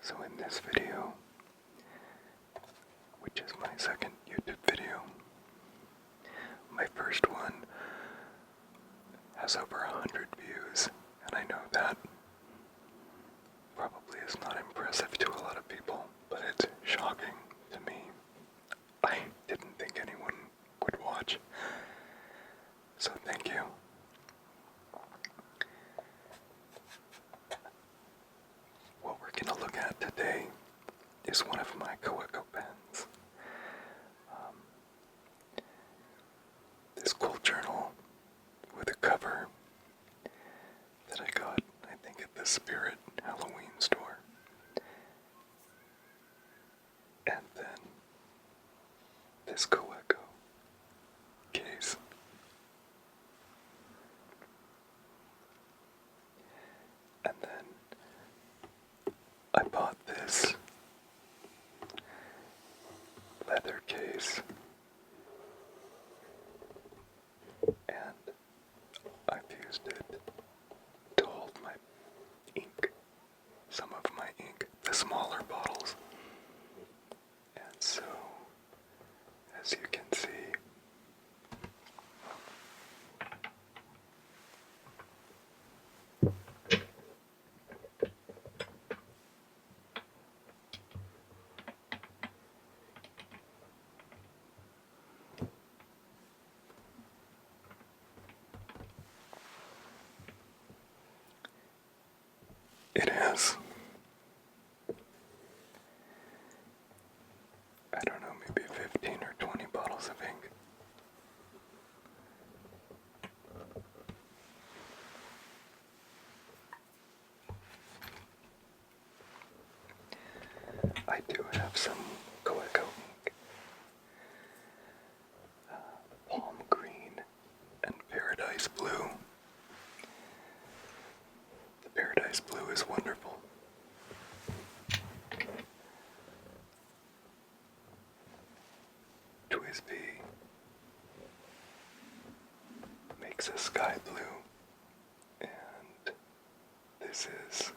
So in this video, which is my second YouTube video, my first one has over 100 views, and I know that probably is not impressive to a lot of people, but it's shocking to me. I didn't think anyone would watch, so thank you. What we're going to look at today is one of my Kaweco pens. This cool journal with a cover that I got, I think, at the Spirit Halloween store. And then this Kaweco case. And then I bought this leather case, and I've used it to hold my ink, some of my ink, the smaller bottles. And so, as you can see, it has, I don't know, maybe 15 or 20 bottles of ink. I do have some Kaweco ink, palm green and paradise blue. The paradise blue is wonderful. Twisby makes a sky blue, and this is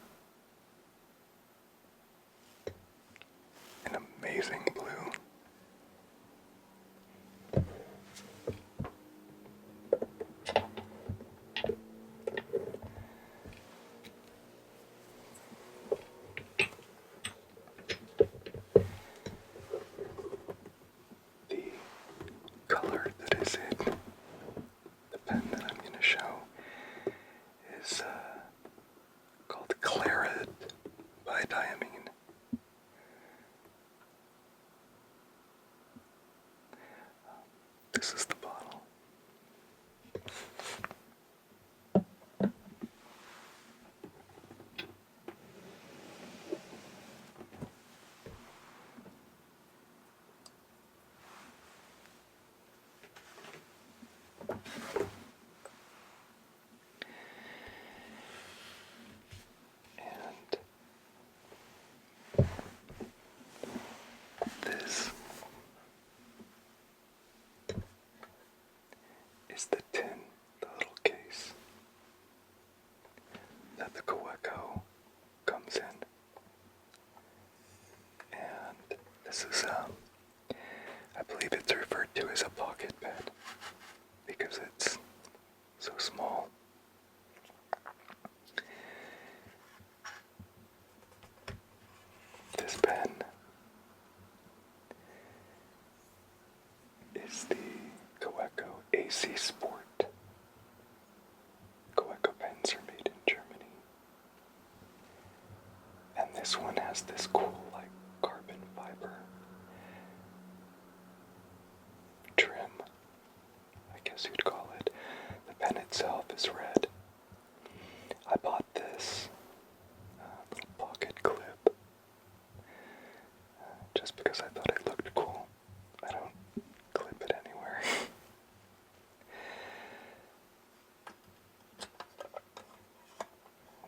an amazing blue. The color that is in the pen that I'm going to show is called Claret by Diamine. This is the bottle. And this is the tin, the little case that the Kaweco comes in. And this is, I believe it's referred to as a pocket pen because it's so small. This pen is the Kaweco AC Sport. Kaweco pens are made in Germany. And this one has this cool, like, carbon fiber trim, I guess you'd call it. The pen itself is red. I bought this little pocket clip just because I thought it looked cool. I don't clip it anywhere.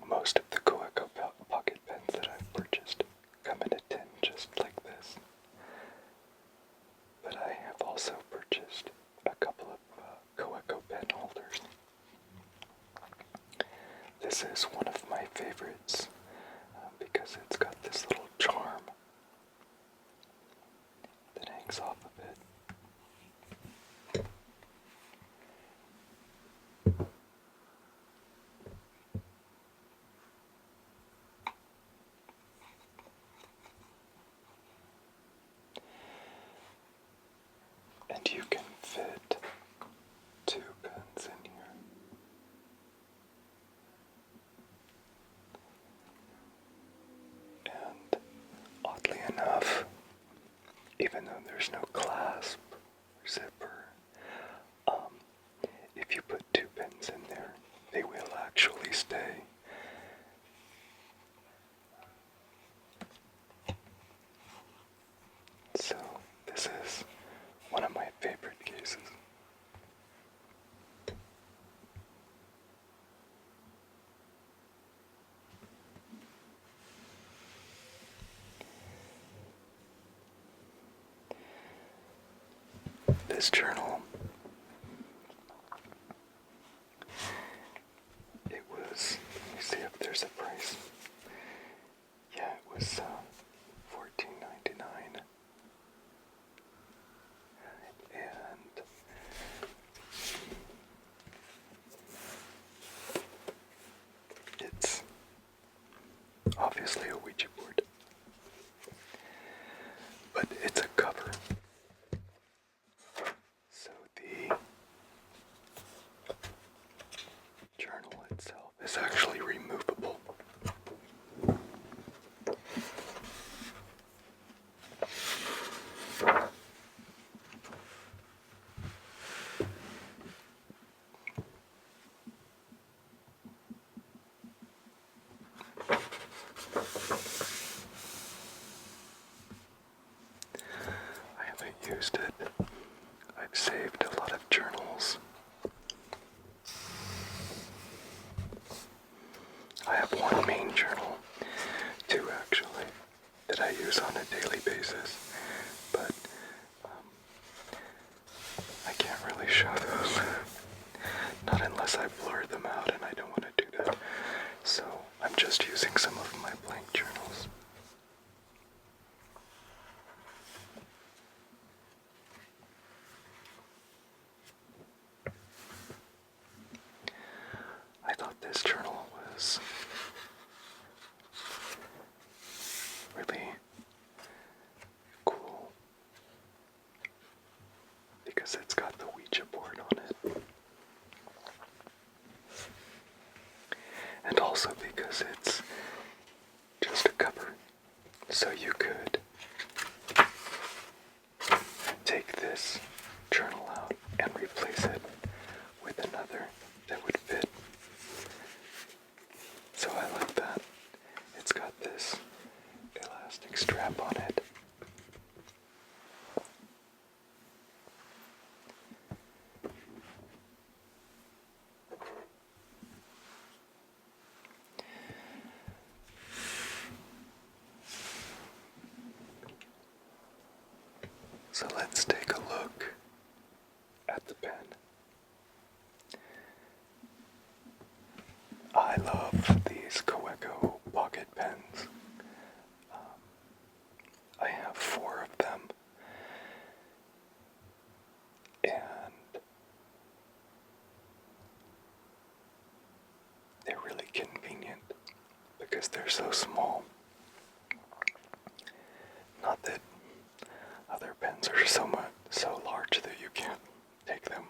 Most of the Kaweco pocket pens that I've purchased come in a tin just like this. But I have also purchased a couple of Kaweco pen holders. This is one of my favorites because it's got this little this journal, it was, let me see if there's a price. Yeah, it was $14.99. And it's obviously a Ouija board, but it's a cover. So the journal itself is actually removable. I haven't used it. I've saved a lot of journals. I have one main journal, two actually, that I use on a daily basis, but I can't really show those. Not unless I blur them out, and I don't want to do that. So I'm just using some of my blank journals. I thought this journal was really cool because it's got the Ouija board on it. And also because it's just a cover. So you could take this journal out and replace it with another that would fit. So I like that. It's got this elastic strap on it. So let's take a look at the pen. I love these Kaweco pocket pens. I have 4 of them, and they're really convenient because they're so small. Not that other pens are so large that you can't take them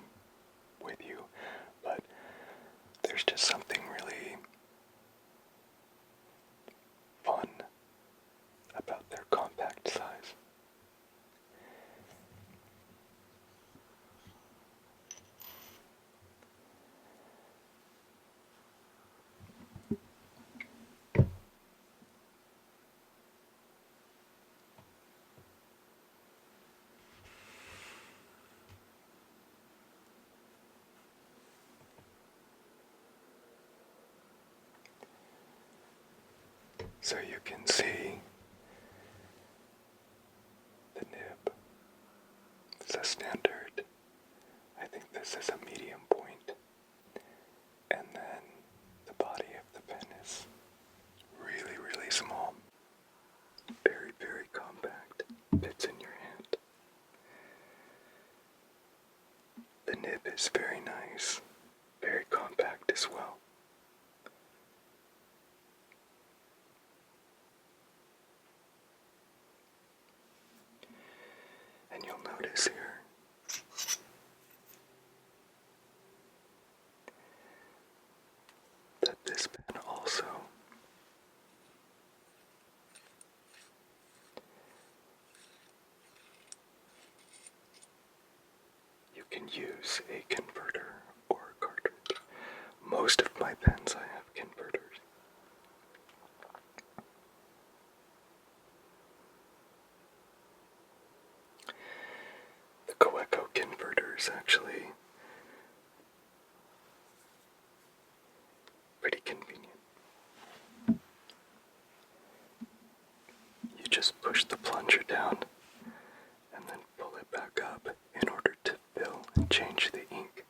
with you, but there's just something really fun about their compact size. So you can see the nib. It's a standard. I think this is a medium point. And then the body of the pen is really, really small. Very, very compact. Fits in your hand. The nib is very nice. Very compact as well. And you'll notice here that this pen also you can use a converter or a cartridge. Most of my pens I have converters. The Kaweco converter is actually pretty convenient. You just push the plunger down and then pull it back up in order to change the ink.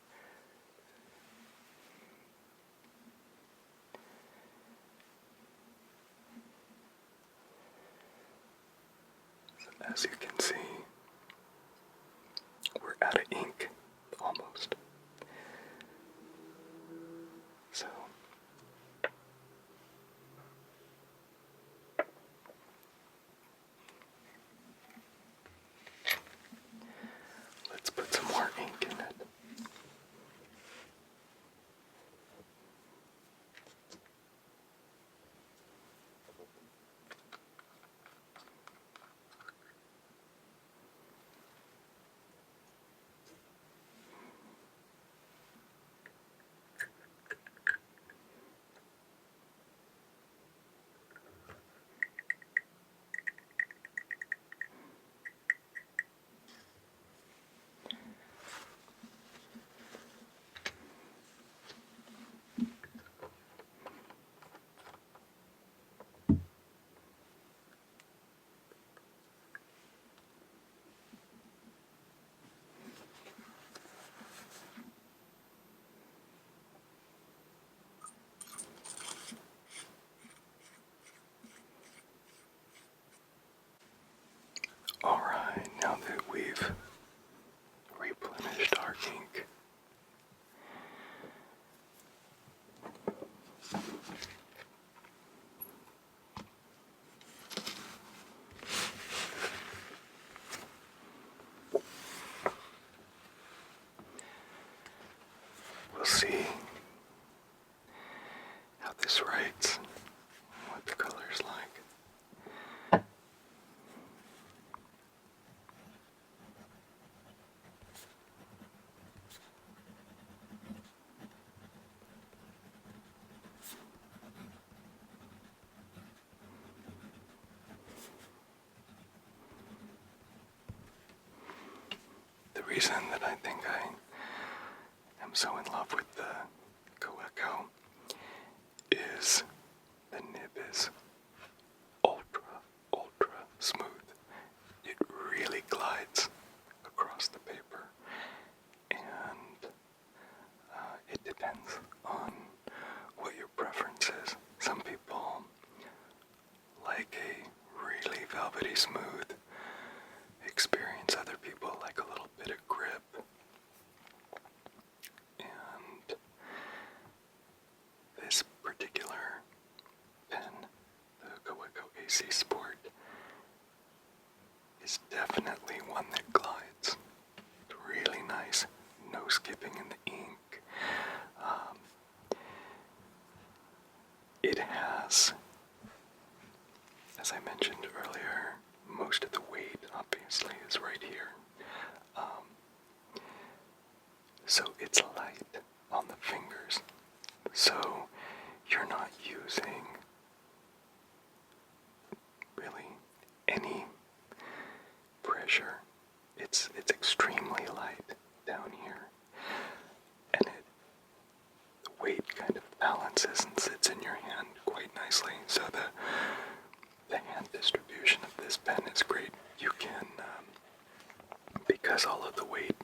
As you can see, we're out of ink, almost. So, let's put some more ink in it. Alright, now that we've replenished our ink, we'll see how this writes, what the color's like. The reason that I think I am so in love with the Kaweco is the nib is ultra smooth. It really glides across the paper, and it depends on what your preference is. Some people like a really velvety smooth experience. Other people like a little bit of grip. And this particular pen, the Kaweco AC Sport, is definitely one that glides. It's really nice. No skipping in the ink. It has, as I mentioned earlier, most of the weight obviously is right here. So it's light on the fingers. So you're not using really any pressure. It's extremely light down here. And the weight kind of balances and sits in your hand quite nicely. So the hand distribution of this pen is great. You can, because all of the weight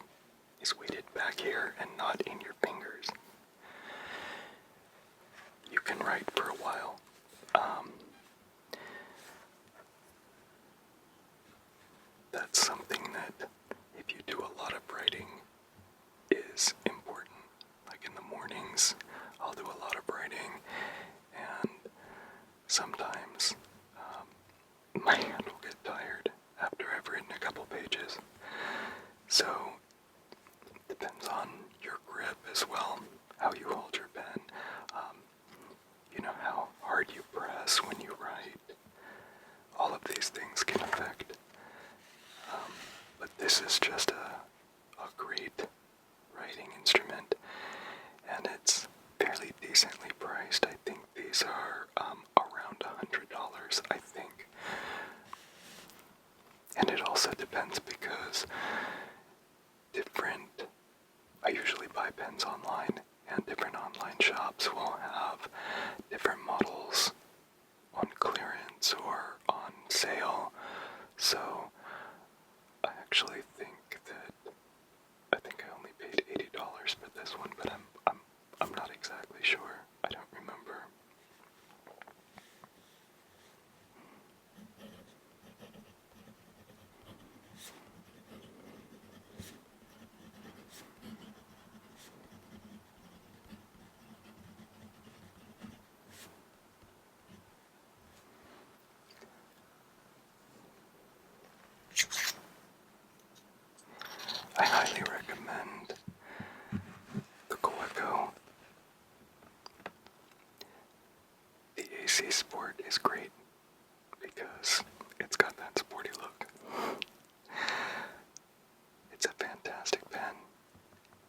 is weighted back here and not in your fingers, you can write for a while. That's something that, if you do a lot of writing, is important. Like in the mornings, I'll do a lot of writing, and sometimes my hand will get tired after I've written a couple pages. So it depends on your grip as well, how you hold your pen, how hard you press when you write. All of these things can affect. But this is just a great writing instrument, and it's fairly decently priced. I think these are around $100, I think. And it also depends because I usually buy pens online, and different online shops will have different models on clearance or on sale. So I actually think I only paid this one, but I'm not exactly sure. I don't remember. I highly recommend the Kaweco. The AC Sport is great because it's got that sporty look. It's a fantastic pen,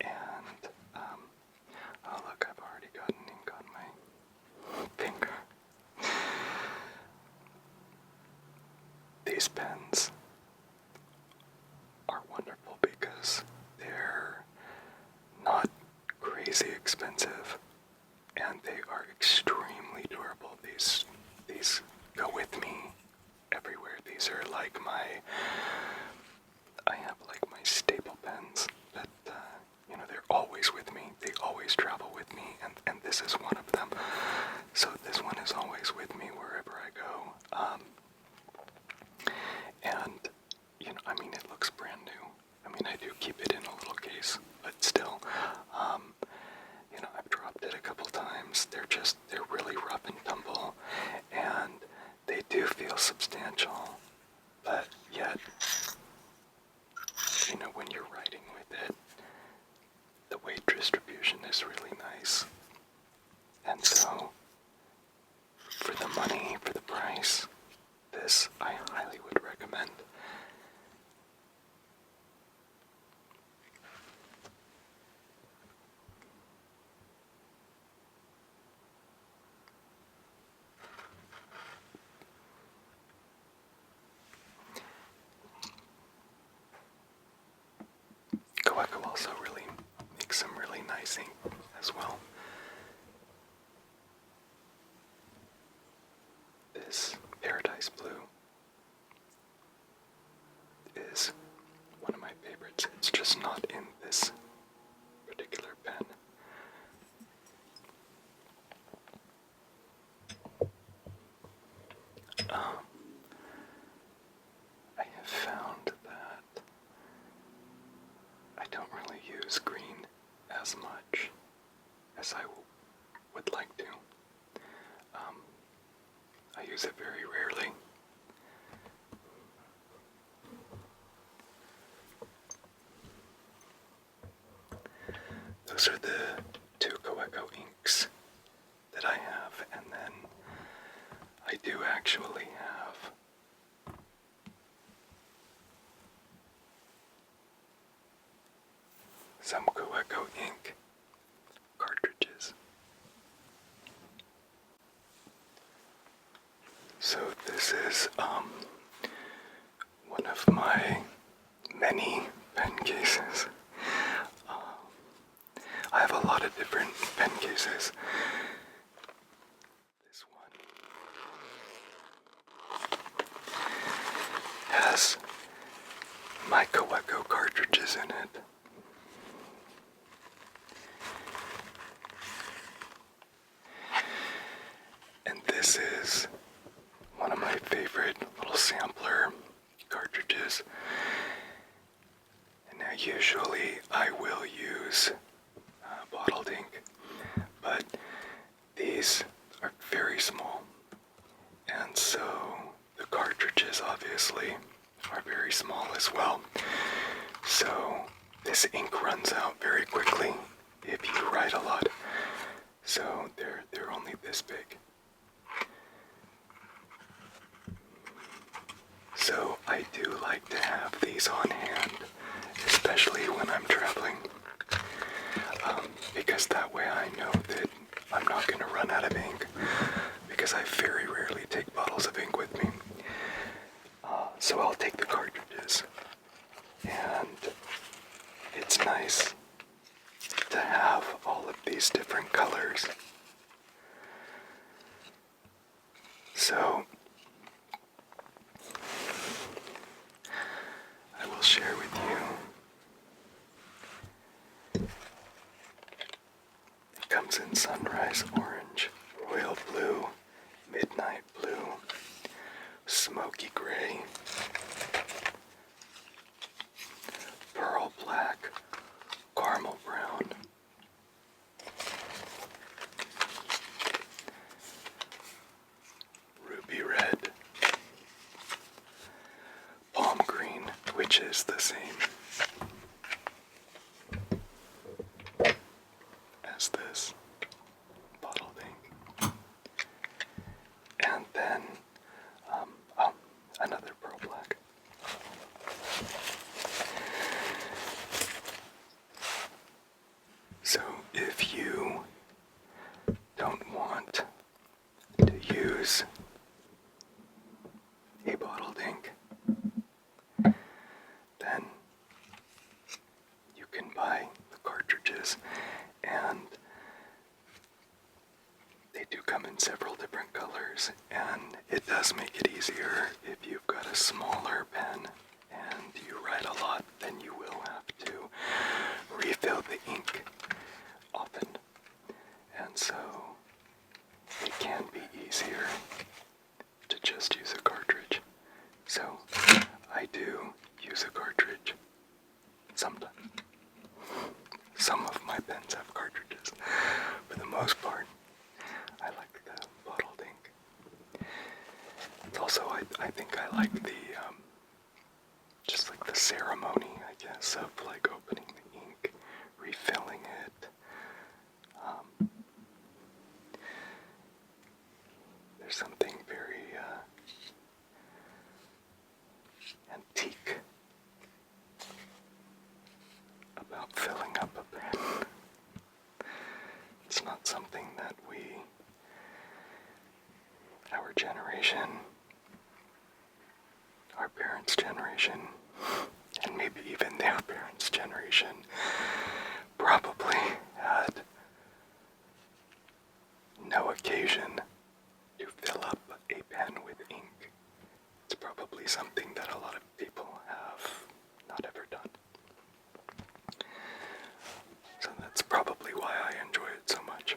and oh look, I've already gotten ink on my finger. These pens are wonderful because they're not crazy expensive, and they are extremely durable. These go with me everywhere. These are like I have like my staple pens that, they're always with me. They always travel with me, and this is one of them. So this one is always with me wherever I go. And, it looks brand new. I do keep it in a little case, but still, I've dropped it a couple times. They're really rough and tumble, and they do feel substantial, but yet, when you're writing with it, the weight distribution is really nice. And so, for the money, for the price, this I highly would recommend. Kaweco also really makes some really nice ink as well. This Paradise Blue is one of my favorites. It's just not in this particular pen. I have found that I don't really use green as much as I would like to. I use it very rarely. Those are the two Kaweco inks that I have, and then I do actually have some Kaweco ink cartridges. So this is one of my many pen cases. I have a lot of different pen cases. This one has my Kaweco cartridges in it. And this is one of my favorite little sampler cartridges. And now usually I will use bottled ink, but these are very small, and so the cartridges obviously are very small as well. So this ink runs out very quickly if you write a lot. So they're only this big. So I do like to have these on hand, especially when I'm traveling, because that way I know that I'm not going to run out of ink, because I very rarely take bottles of ink with me. So I'll take the cartridges, and it's nice to have all of these different colors. So I will share with you milky gray, pearl black, caramel brown, ruby red, palm green, which is the same as this bottled ink, and then another pearl black. So if you don't want to use a bottled ink, then you can buy the cartridges, and they do come in several different colors, and it does make it easier if you've got a smaller pen and you write a lot, then you will have to refill the ink often, and so it can be easier to just use a cartridge. So I do use a cartridge sometimes. Some of my pens have cartridges. For the most part, I like the bottled ink. It's also, I think I like the, just like the ceremony, I guess, of like opening the ink, refilling it. There's something very antique about filling up a pen. It's not something that our generation, our parents' generation, and maybe even their parents' generation, probably had no occasion to fill up a pen with ink. It's probably something that a lot of people have not ever done. So that's probably why I enjoy it so much.